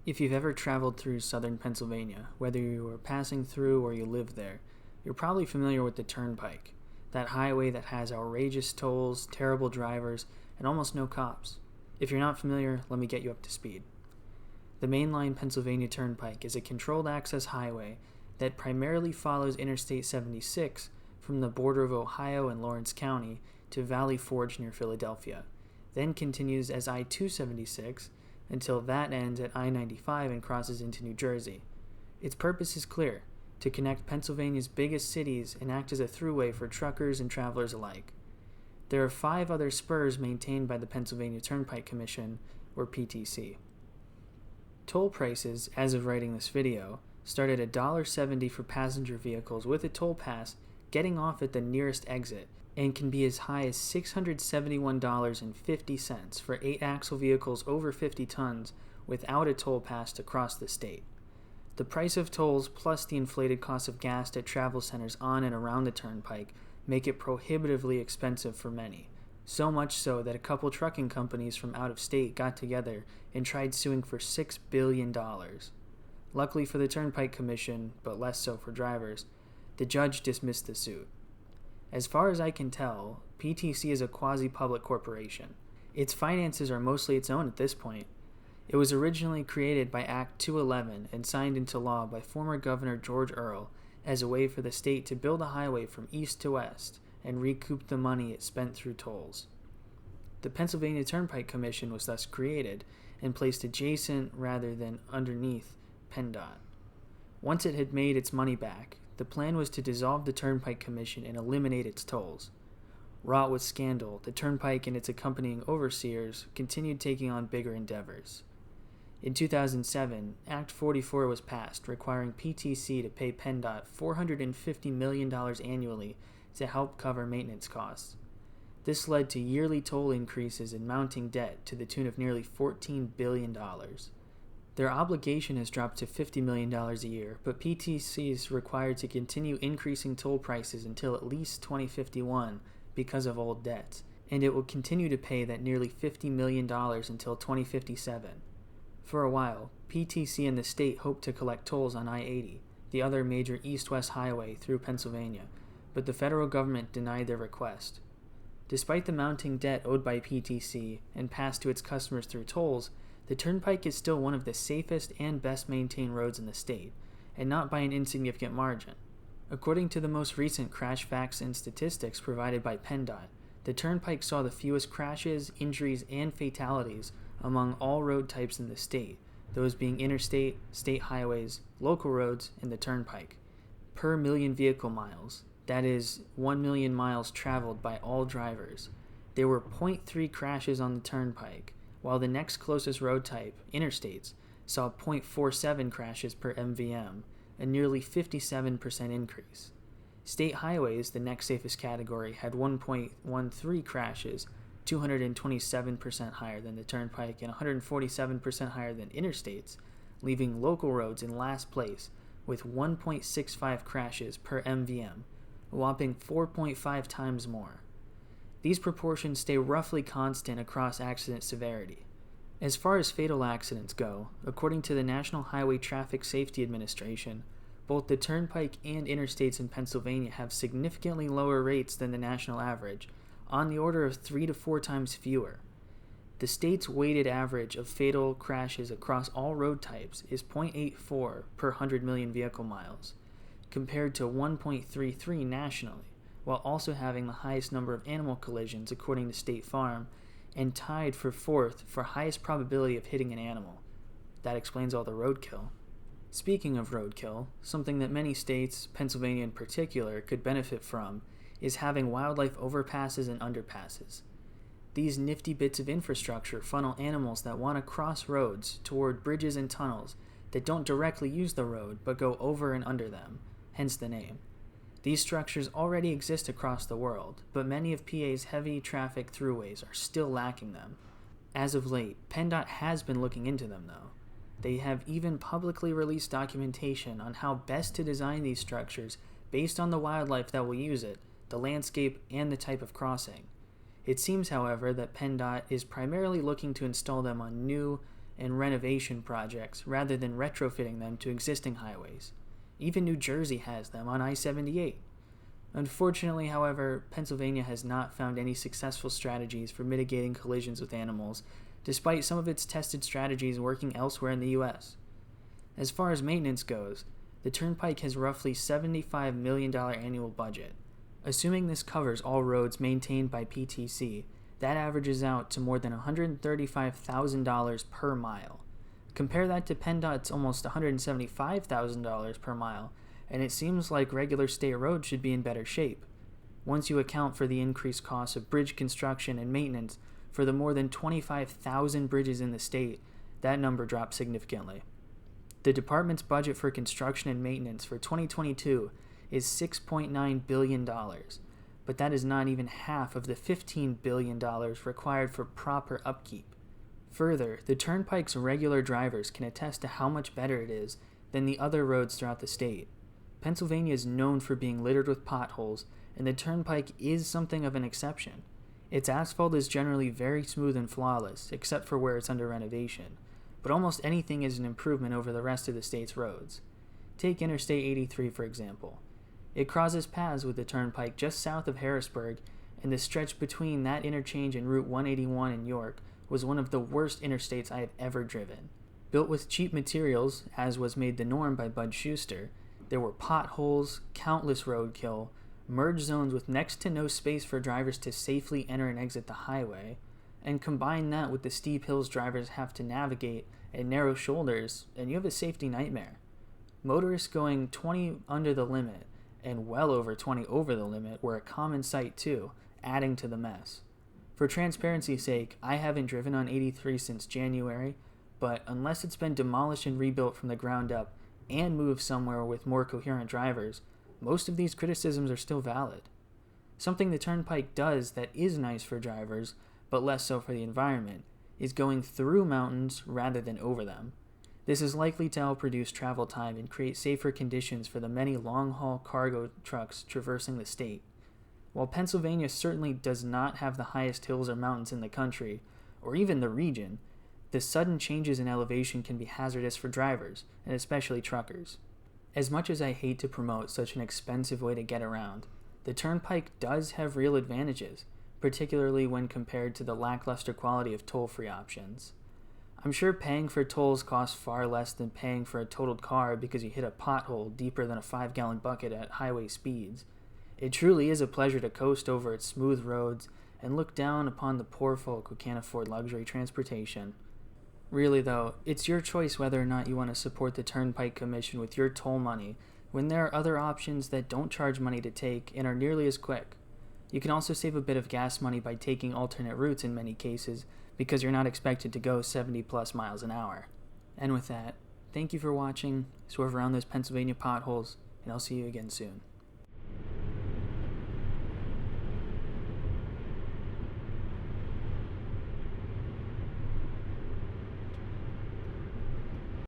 If you've ever traveled through southern Pennsylvania, whether you are passing through or you live there, you're probably familiar with the Turnpike, that highway that has outrageous tolls, terrible drivers, and almost no cops. If you're not familiar, let me get you up to speed. The mainline Pennsylvania Turnpike is a controlled access highway that primarily follows Interstate 76 from the border of Ohio and Lawrence County to Valley Forge near Philadelphia, then continues as I-276 until that ends at I-95 and crosses into New Jersey. Its purpose is clear: to connect Pennsylvania's biggest cities and act as a throughway for truckers and travelers alike. There are 5 other spurs maintained by the Pennsylvania Turnpike Commission, or PTC. Toll prices, as of writing this video, start at $1.70 for passenger vehicles with a toll pass getting off at the nearest exit, and can be as high as $671.50 for 8-axle vehicles over 50 tons without a toll pass to cross the state. The price of tolls plus the inflated cost of gas at travel centers on and around the Turnpike make it prohibitively expensive for many, so much so that a couple trucking companies from out of state got together and tried suing for $6 billion. Luckily for the Turnpike Commission, but less so for drivers, the judge dismissed the suit. As far as I can tell, PTC is a quasi-public corporation. Its finances are mostly its own at this point. It was originally created by Act 211 and signed into law by former Governor George Earle as a way for the state to build a highway from east to west and recoup the money it spent through tolls. The Pennsylvania Turnpike Commission was thus created and placed adjacent rather than underneath PennDOT. Once it had made its money back, the plan was to dissolve the Turnpike Commission and eliminate its tolls. Wrought with scandal, the Turnpike and its accompanying overseers continued taking on bigger endeavors. In 2007, Act 44 was passed, requiring PTC to pay PennDOT $450 million annually to help cover maintenance costs. This led to yearly toll increases and mounting debt to the tune of nearly $14 billion. Their obligation has dropped to $50 million a year, but PTC is required to continue increasing toll prices until at least 2051 because of old debts, and it will continue to pay that nearly $50 million until 2057. For a while, PTC and the state hoped to collect tolls on I-80, the other major east-west highway through Pennsylvania, but the federal government denied their request. Despite the mounting debt owed by PTC and passed to its customers through tolls, the Turnpike is still one of the safest and best-maintained roads in the state, and not by an insignificant margin. According to the most recent crash facts and statistics provided by PennDOT, the Turnpike saw the fewest crashes, injuries, and fatalities among all road types in the state, those being interstate, state highways, local roads, and the Turnpike. Per million vehicle miles, that is 1 million miles traveled by all drivers, there were 0.3 crashes on the Turnpike, while the next closest road type, interstates, saw 0.47 crashes per MVM, a nearly 57% increase. State highways, the next safest category, had 1.13 crashes, 227% higher than the Turnpike and 147% higher than interstates, leaving local roads in last place with 1.65 crashes per MVM, a whopping 4.5 times more. These proportions stay roughly constant across accident severity. As far as fatal accidents go, according to the National Highway Traffic Safety Administration, both the Turnpike and interstates in Pennsylvania have significantly lower rates than the national average, on the order of 3 to 4 times fewer. The state's weighted average of fatal crashes across all road types is 0.84 per 100 million vehicle miles, compared to 1.33 nationally, while also having the highest number of animal collisions according to State Farm, and tied for 4th for highest probability of hitting an animal. That explains all the roadkill. Speaking of roadkill, something that many states, Pennsylvania in particular, could benefit from is having wildlife overpasses and underpasses. These nifty bits of infrastructure funnel animals that want to cross roads toward bridges and tunnels that don't directly use the road but go over and under them, hence the name. These structures already exist across the world, but many of PA's heavy traffic throughways are still lacking them. As of late, PennDOT has been looking into them though. They have even publicly released documentation on how best to design these structures based on the wildlife that will use it, the landscape, and the type of crossing. It seems, however, that PennDOT is primarily looking to install them on new and renovation projects rather than retrofitting them to existing highways. Even New Jersey has them on I-78. Unfortunately, however, Pennsylvania has not found any successful strategies for mitigating collisions with animals, despite some of its tested strategies working elsewhere in the U.S. As far as maintenance goes, the Turnpike has roughly $75 million annual budget. Assuming this covers all roads maintained by PTC, that averages out to more than $135,000 per mile. Compare that to PennDOT's almost $175,000 per mile, and it seems like regular state roads should be in better shape. Once you account for the increased costs of bridge construction and maintenance for the more than 25,000 bridges in the state, that number drops significantly. The department's budget for construction and maintenance for 2022 is $6.9 billion, but that is not even half of the $15 billion required for proper upkeep. Further, the Turnpike's regular drivers can attest to how much better it is than the other roads throughout the state. Pennsylvania is known for being littered with potholes, and the Turnpike is something of an exception. Its asphalt is generally very smooth and flawless, except for where it's under renovation, but almost anything is an improvement over the rest of the state's roads. Take Interstate 83, for example. It crosses paths with the Turnpike just south of Harrisburg, and the stretch between that interchange and Route 181 in York was one of the worst interstates I have ever driven. Built with cheap materials, as was made the norm by Bud Schuster, there were potholes, countless roadkill, merge zones with next to no space for drivers to safely enter and exit the highway, and combine that with the steep hills drivers have to navigate and narrow shoulders, and you have a safety nightmare. Motorists going 20 under the limit and well over 20 over the limit were a common sight too, adding to the mess. For transparency's sake, I haven't driven on 83 since January, but unless it's been demolished and rebuilt from the ground up and moved somewhere with more coherent drivers, most of these criticisms are still valid. Something the Turnpike does that is nice for drivers, but less so for the environment, is going through mountains rather than over them. This is likely to help reduce travel time and create safer conditions for the many long-haul cargo trucks traversing the state. While Pennsylvania certainly does not have the highest hills or mountains in the country, or even the region, the sudden changes in elevation can be hazardous for drivers, and especially truckers. As much as I hate to promote such an expensive way to get around, the Turnpike does have real advantages, particularly when compared to the lackluster quality of toll-free options. I'm sure paying for tolls costs far less than paying for a totaled car because you hit a pothole deeper than a 5-gallon bucket at highway speeds. It truly is a pleasure to coast over its smooth roads and look down upon the poor folk who can't afford luxury transportation. Really though, it's your choice whether or not you want to support the Turnpike Commission with your toll money when there are other options that don't charge money to take and are nearly as quick. You can also save a bit of gas money by taking alternate routes in many cases because you're not expected to go 70 plus miles an hour. And with that, thank you for watching, swerve around those Pennsylvania potholes, and I'll see you again soon.